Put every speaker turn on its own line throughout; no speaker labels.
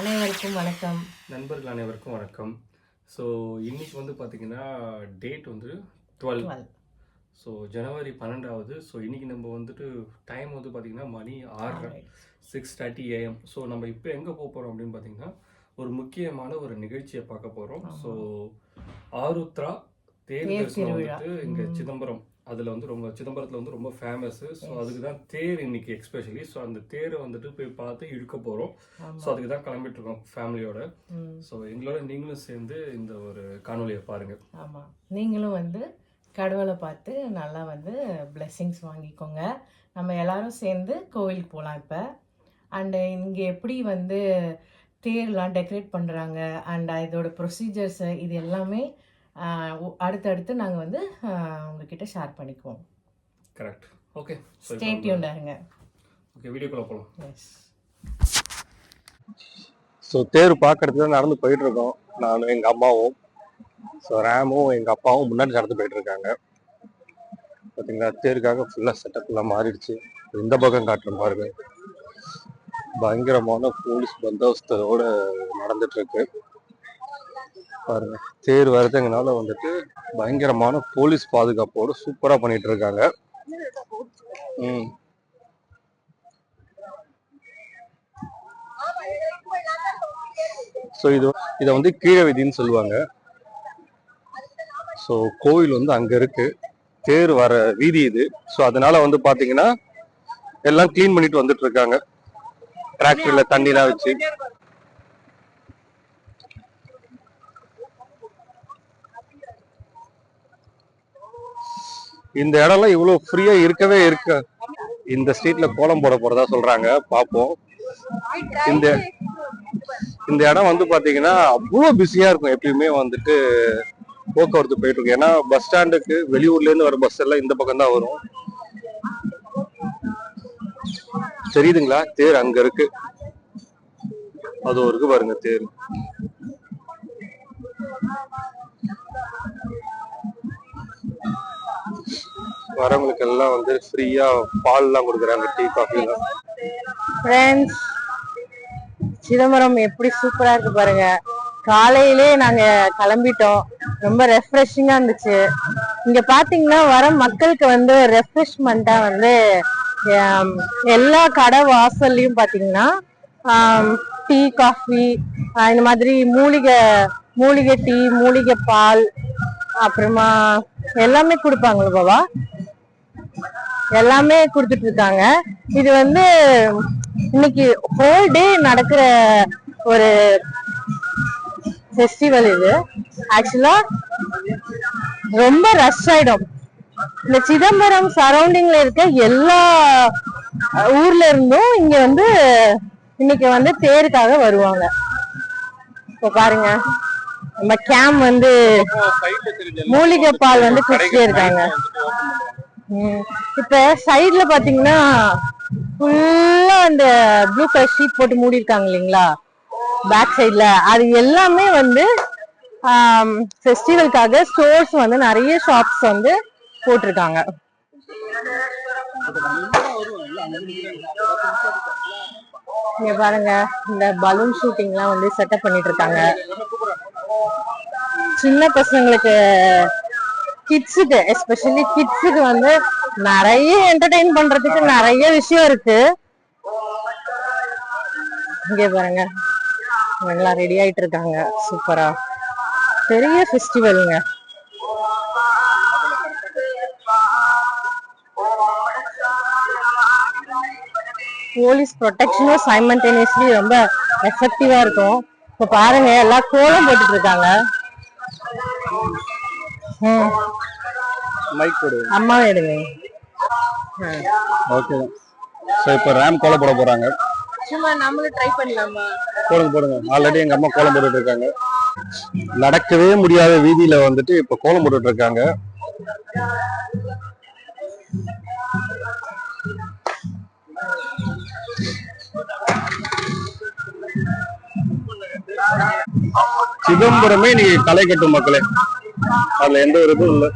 அனைவருக்கும் வணக்கம்.
நண்பர்கள் அனைவருக்கும் வணக்கம். ஸோ இன்னைக்கு வந்து பார்த்தீங்கன்னா டேட் வந்து 12. ஸோ ஜனவரி 12வது. ஸோ இன்னைக்கு நம்ம வந்துட்டு டைம் வந்து பார்த்தீங்கன்னா மணி 6:30 AM. ஸோ நம்ம இப்போ எங்கே போக போகிறோம் அப்படின்னு பார்த்தீங்கன்னா ஒரு முக்கியமான ஒரு நிகழ்ச்சியை பார்க்க போகிறோம். ஸோ ஆருத்ரா தேர் தரிசனம் வந்துட்டு இங்கே சிதம்பரம், அதில் வந்து ரொம்ப சிதம்பரத்தில் வந்து ரொம்ப ஃபேமஸ்ஸு. ஸோ அதுக்கு தான் தேர் இன்னைக்கு எக்ஸ்பெஷலி. ஸோ அந்த தேரை வந்துட்டு போய் பார்த்து இழுக்க போகிறோம். ஸோ அதுக்கு தான் கிளம்பிட்டு இருக்கோம் ஃபேமிலியோட. ஸோ எங்களோட நீங்களும் சேர்ந்து இந்த ஒரு காணொலியை பாருங்கள்.
ஆமாம், நீங்களும் வந்து கடவுளை பார்த்து நல்லா வந்து பிளெஸ்ஸிங்ஸ் வாங்கிக்கோங்க. நம்ம எல்லாரும் சேர்ந்து கோவிலுக்கு போகலாம் இப்போ. அண்டு இங்கே எப்படி வந்து தேர்லாம் டெக்கரேட் பண்ணுறாங்க அண்ட் இதோட ப்ரொசீஜர்ஸு இது எல்லாமே அடுத்தடுத்து நாங்கள் வந்து உங்ககிட்ட ஷேர் பண்ணிக்குவோம்.
கரெக்ட். ஓகே,
ஸ்டே டியூன்டா இருங்க.
ஓகே, வீடியோக்குள்ள போகலாம்.
எஸ்.
ஸோ தேர் பார்க்கறதுக்கு நடந்து போயிட்டு இருக்கோம். நானும் எங்கள் அம்மாவும், ஸோ ரேமும் எங்கள் அப்பாவும் முன்னாடி நடந்து போயிட்டு இருக்காங்க. பார்த்தீங்களா, தேருக்காக ஃபுல்லாக செட்டப்லாம் மாறிடுச்சு. இந்த பக்கம் காட்டுற பாருங்க, பயங்கரமான போலீஸ் பந்தோபஸ்தோட நடந்துட்டு இருக்கு பாருங்க. தேர் வருதுங்கனால வந்துட்டு பயங்கரமான போலீஸ் பாதுகாப்போட சூப்பரா பண்ணிட்டு இருக்காங்க. ஸோ இதை வந்து கீழே வீதின்னு சொல்லுவாங்க. ஸோ கோவில் வந்து அங்க இருக்கு, தேர் வர வீதி இது. ஸோ அதனால வந்து பாத்தீங்கன்னா எல்லாம் கிளீன் பண்ணிட்டு வந்துட்டு இருக்காங்க, டிராக்டர்ல தண்ணிலாம் வச்சு. இந்த இடம்லாம் இவ்வளவு ஃப்ரீயா இருக்கவே இருக்க. இந்த ஸ்ட்ரீட்ல கோலம் போட போறதா சொல்றாங்க, பாப்போம். இந்த இடம் வந்து பாத்தீங்கன்னா அவ்வளவு பிஸியா இருக்கும். எப்பயுமே வந்துட்டு போக்குவரத்து போயிட்டு இருக்கு. ஏன்னா பஸ் ஸ்டாண்டுக்கு வெளியூர்ல இருந்து வர பஸ் எல்லாம் இந்த பக்கம் தான் வரும். தெரியுதுங்களா, தேர் அங்க இருக்கு, அது இருக்கு பாருங்க தேர். வரவங்களுக்கு எல்லாம் வந்து ஃப்ரீயா பால் எல்லாம் கொடுக்குறாங்க, டீ காஃபி எல்லாம்.
ஃப்ரெண்ட்ஸ், சிதம்பரம் எப்படி சூப்பரா இருக்கு பாருங்க. காலையிலே நாங்க கிளம்பிட்டோம், ரொம்ப ரெஃப்ரெஷிங்கா இருந்துச்சு. இங்க பாத்தீங்கன்னா வர மக்களுக்கு வந்து ரெஃப்ரெஷ்மெண்டா வந்து எல்லா கடை வாசல்லையும் பாத்தீங்கன்னா டீ காஃபி, இந்த மாதிரி மூலிகை டீ, மூலிகை பால், அப்புறமா எல்லாமே கொடுப்பாங்களா பாபா, எல்லாமே கொடுத்துட்டு இருக்காங்க. இது வந்து இன்னைக்கு ஹோல் டே நடக்கிற ஒரு ஃபெஸ்டிவல். இது ஆக்சுவலா ரொம்ப ரஷ் ஆயிடும். இந்த சிதம்பரம் சரௌண்டிங்ல இருக்க எல்லா ஊர்ல இருந்தும் இங்க வந்து இன்னைக்கு வந்து தேருக்காக வருவாங்க. இப்ப பாருங்க, நம்ம கேம் வந்து மூலிகை பால் வந்து குடிச்சிட்டே இருக்காங்க. இப்ப சைட்ல பாத்தீங்கன்னா ஃபுல்லா அந்த ப்ளூ கலர் ஷீட் போட்டு மூடி இருக்காங்க இல்லைங்களா, பேக் சைட்ல. அது எல்லாமே வந்து ஃபெஸ்டிவல்காக ஸ்டோர்ஸ் வந்து நிறைய ஷாப்ஸ் வந்து போட்டிருக்காங்க. இங்க பாருங்க, இந்த பலூன் ஷூட்டிங் எல்லாம் வந்து செட்டப் பண்ணிட்டு இருக்காங்க. சின்ன பசங்களுக்கு, கிட்ஸுக்கு, எஸ்பெஷலி கிட்ஸுக்கு வந்து நிறைய என்டர்டெயின் பண்றதுக்கு நிறைய விஷயம் இருக்கு. இங்க பாருங்க, எல்லாம் ரெடி ஆயிட்டு இருக்காங்க. சூப்பரா பெரிய ஃபெஸ்டிவல்ங்க. போலீஸ் ப்ரொடெக்ஷனும் சைமல்டேனியஸ்லி ரொம்ப எஃபெக்டிவா இருக்கும். இப்ப பாருங்க, எல்லாம் கோலம் போட்டுட்டு இருக்காங்க. அம்மா எடுங்க.
ஓகே, சோ இப்போ ரேம் கோலம் போட போறாங்க.
சும்மா நம்மளும் ட்ரை பண்ணலாமா?
போடுங்க. ஆல்ரெடி எங்க அம்மா கோலம் போட்டுட்டு இருக்காங்க. நடக்கவே முடியாத வீதியில வந்துட்டு இப்ப கோலம் போட்டுட்டு இருக்காங்க. சிதம்பரமே நீங்க களை கட்டும் மக்களே, அதுல எந்த ஒரு இதுவும் இல்லை.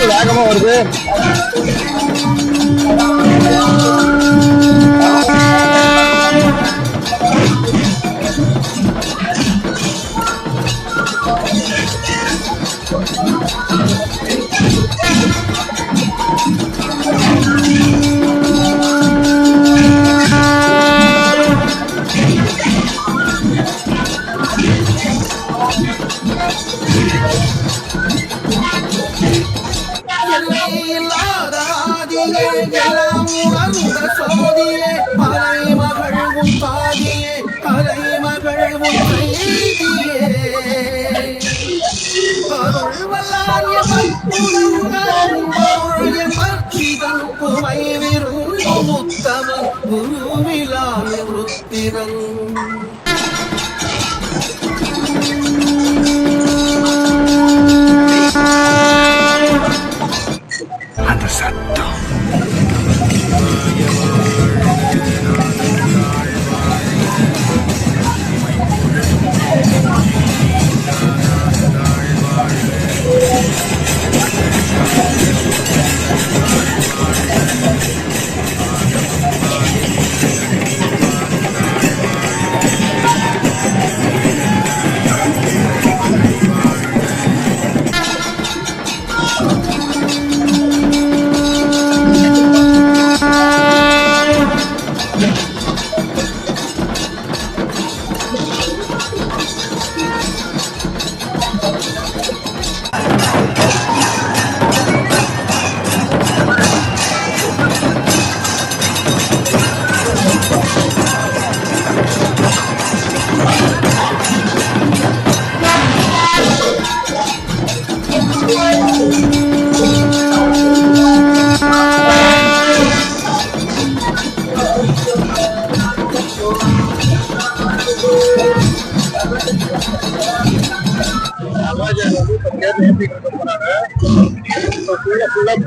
வேகமா வருது.
மதாதியே எல்லாம் உணர்ந்த சோதியே மலைமகள் உன் பாதியே கலைமகள் உன் செய்தியே அருள் வல்லார் எமர்ச்சிதன் குமை விரும்பும் உத்தமன் குருவிலாய ருத்திரன்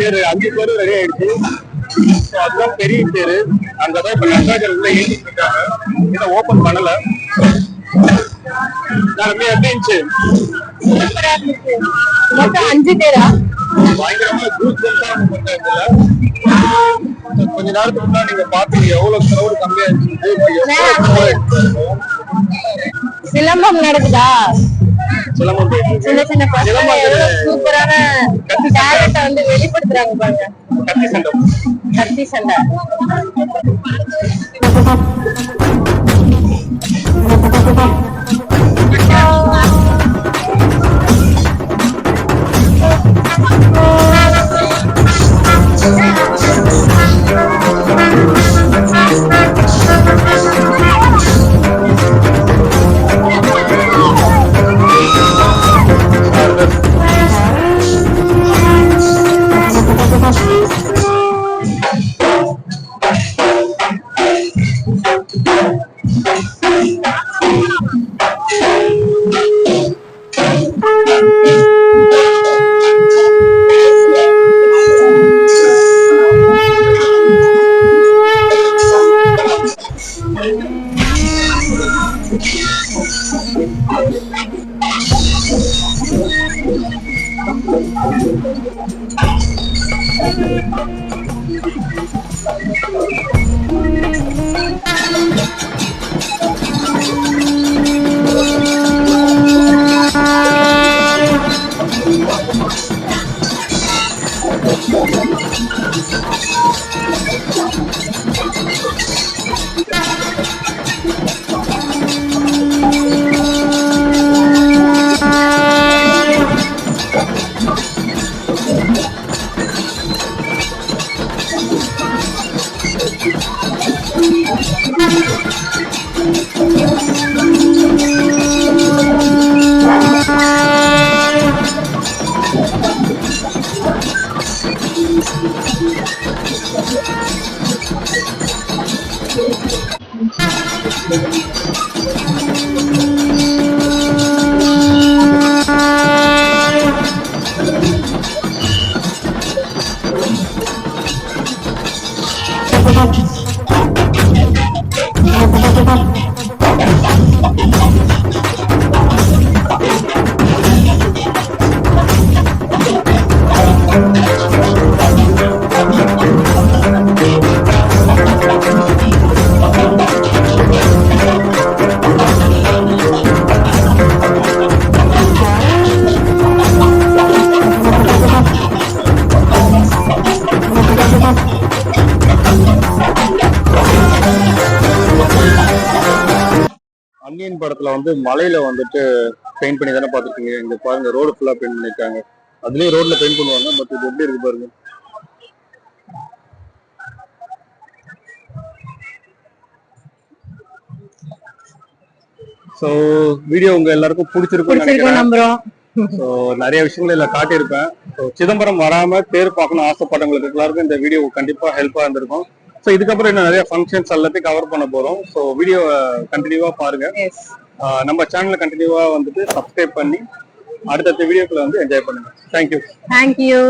பேரு 5 பேரு ரெடி ஆயிடுச்சு. அதுதான் பெரிய பேரு. அங்கதான் இப்ப நடராஜர் உள்ள ஏற்றிட்டு இருக்காங்க. இதை ஓபன் பண்ணல. எப்படி இருந்துச்சு? பயங்கரமா கொஞ்ச நேரத்துக்கு முன்னாடி நீங்க பாத்தீங்க எவ்வளவு கிரௌட் கம்மியா இருந்துச்சு.
சிலம்பம் நடக்குதா?
சிலம்பம்
சின்ன சின்ன பசங்க சூப்பரான டேலண்ட வந்து வெளிப்படுத்துறாங்க பாருங்க. கத்தி சண்டை
அந்நியன் படத்துல வந்து மலையில வந்துட்டு பெயிண்ட் பண்ணி தானே பாத்துருக்கீங்க. இங்க பாருங்க ரோடு ஃபுல்லா பெயிண்ட் பண்ணிருக்காங்க. அதுலயும் ரோட்ல பெயிண்ட் பண்ணுவாங்க. பட் இது எப்படி இருக்கு பாருங்க. ஸோ வீடியோ உங்க எல்லாருக்கும் பிடிச்சிருக்கும்னு
பிடிச்சிருக்கோம்
நினைக்கிறேன்.
நம்புறோம்.
ஸோ நிறைய விஷயங்களை இதுல காட்டியிருப்பேன். ஸோ சிதம்பரம் வராம தேர் பார்க்கணும் ஆசைப்பட்டவங்களுக்கு எல்லாருக்கும் இந்த வீடியோ கண்டிப்பா ஹெல்ப்பா இருந்திருக்கும். ஸோ இதுக்கப்புறம் இன்னும் நிறைய ஃபங்க்ஷன்ஸ் எல்லாத்தையும் கவர் பண்ண போறோம். ஸோ வீடியோ கண்டினியூவா பாருங்க.
எஸ்,
நம்ம சேனலை கண்டினியூவா வந்துட்டு சப்ஸ்கிரைப் பண்ணி அடுத்தடுத்த வீடியோக்களை வந்து என்ஜாய் பண்ணுங்க. தேங்க்யூ.
தேங்க்யூ.